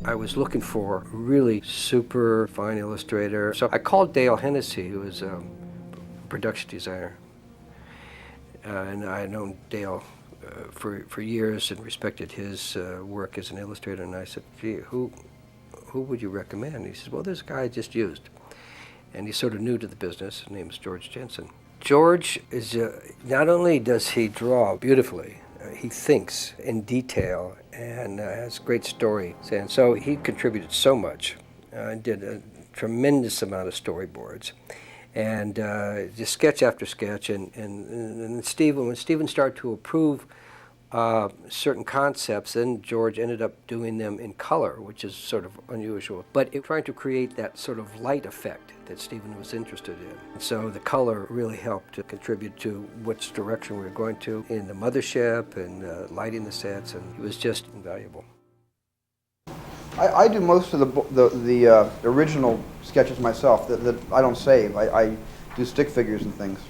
I was looking for a really super fine illustrator. So I called Dale Hennessy, who was a production designer. And I had known Dale for years and respected his work as an illustrator. And I said, gee, who would you recommend? He said, well, there's a guy I just used. And he's sort of new to the business. His name is George Jensen. George is, not only does he draw beautifully, he thinks in detail and has great story. And so he contributed so much, did a tremendous amount of storyboards. And just sketch after sketch. And when Stephen started to approve certain concepts, then George ended up doing them in color, which is sort of unusual. But trying to create that sort of light effect that Stephen was interested in. And so the color really helped to contribute to which direction we were going to in the mothership and lighting the sets, and it was just invaluable. I do most of the original sketches myself that I don't save. I do stick figures and things.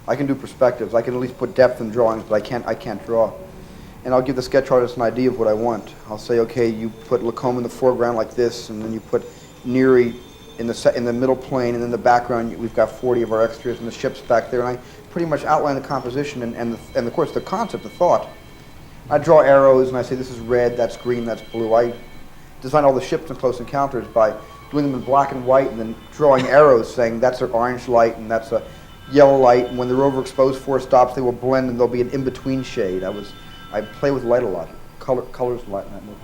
I can do perspectives. I can at least put depth in drawings, but I can't draw. And I'll give the sketch artist an idea of what I want. I'll say, okay, you put Lacombe in the foreground like this, and then you put Neary in the middle plane, and in the background we've got 40 of our extras, and the ship's back there. And I pretty much outline the composition and of course the concept, the thought. I draw arrows, and I say this is red, that's green, that's blue. I design all the ships in Close Encounters by doing them in black and white, and then drawing arrows saying that's an orange light and that's a yellow light, and when they're overexposed for stops, they will blend and there'll be an in-between shade. I play with light a lot, colors a lot in that movie.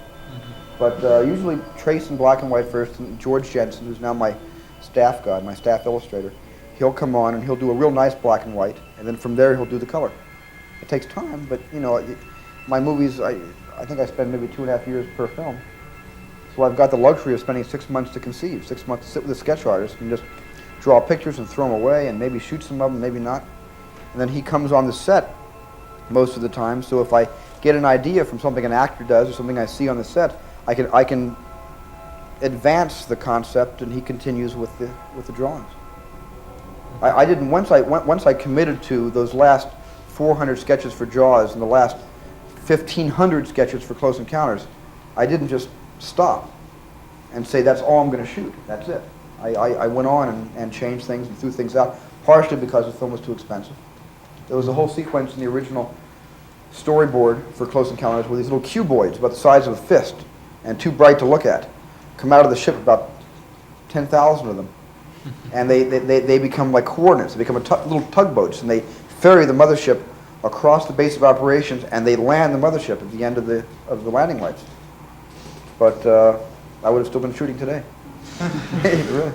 But usually trace in black and white first, and George Jensen, who's now my staff guy, my staff illustrator, he'll come on and he'll do a real nice black and white, and then from there he'll do the color. It takes time, but you know, my movies, I think I spend maybe 2.5 years per film. So I've got the luxury of spending 6 months to conceive, 6 months to sit with a sketch artist and just draw pictures and throw them away and maybe shoot some of them, maybe not. And then he comes on the set most of the time, so if I get an idea from something an actor does or something I see on the set, I can advance the concept, and he continues with the drawings. I didn't once I committed to those last 400 sketches for Jaws and the last 1,500 sketches for Close Encounters. I didn't just stop and say that's all I'm going to shoot. That's it. I went on and changed things and threw things out, partially because the film was too expensive. There was a whole sequence in the original storyboard for Close Encounters where these little cuboids about the size of a fist and too bright to look at come out of the ship, about 10,000 of them, and they become like coordinates. They become little tugboats, and they ferry the mothership across the base of operations, and they land the mothership at the end of the landing lights. But I would have still been shooting today. Really.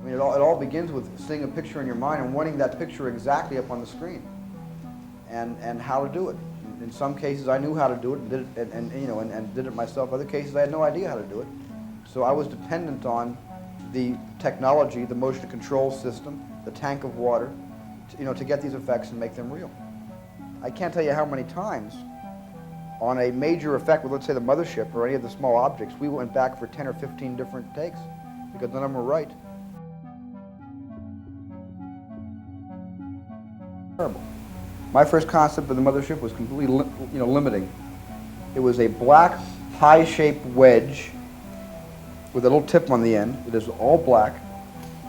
I mean, it all begins with seeing a picture in your mind and wanting that picture exactly up on the screen, and how to do it. In some cases, I knew how to do it and did it, and did it myself. Other cases, I had no idea how to do it. So I was dependent on the technology, the motion control system, the tank of water, to get these effects and make them real. I can't tell you how many times on a major effect with, let's say, the mothership or any of the small objects, we went back for 10 or 15 different takes because none of them were right. Terrible. My first concept of the mothership was completely limiting. It was a black, pie-shaped wedge with a little tip on the end. It is all black.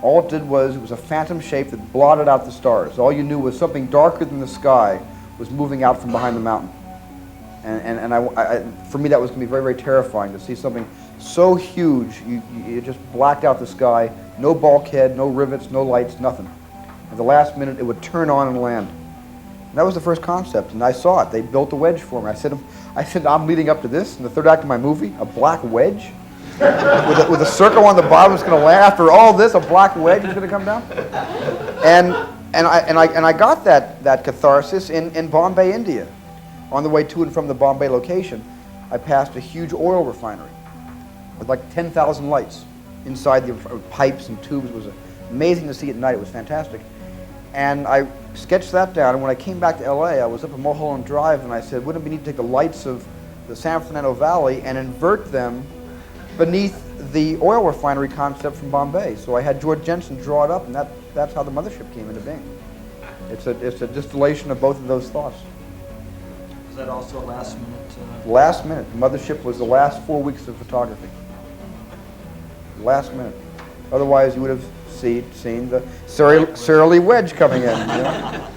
All it did was, it was a phantom shape that blotted out the stars. All you knew was something darker than the sky was moving out from behind the mountain. And for me, that was going to be very, very terrifying to see something so huge, it just blacked out the sky, no bulkhead, no rivets, no lights, nothing. At the last minute, it would turn on and land. And that was the first concept, and I saw it. They built a wedge for me. I said, I'm leading up to this in the third act of my movie, a black wedge with a circle on the bottom that's going to land. After all this, a black wedge is going to come down. And I got that catharsis in Bombay, India. On the way to and from the Bombay location, I passed a huge oil refinery with like 10,000 lights inside the pipes and tubes. It was amazing to see at night. It was fantastic. And I sketched that down, and when I came back to LA, I was up at Mulholland Drive, and I said, wouldn't it be neat to take the lights of the San Fernando Valley and invert them beneath the oil refinery concept from Bombay? So I had George Jensen draw it up, and that's how the mothership came into being. It's a distillation of both of those thoughts. Is that also last minute? Last minute. The mothership was the last 4 weeks of photography. Last minute. Otherwise, you would have seen the surly wedge coming in. You know?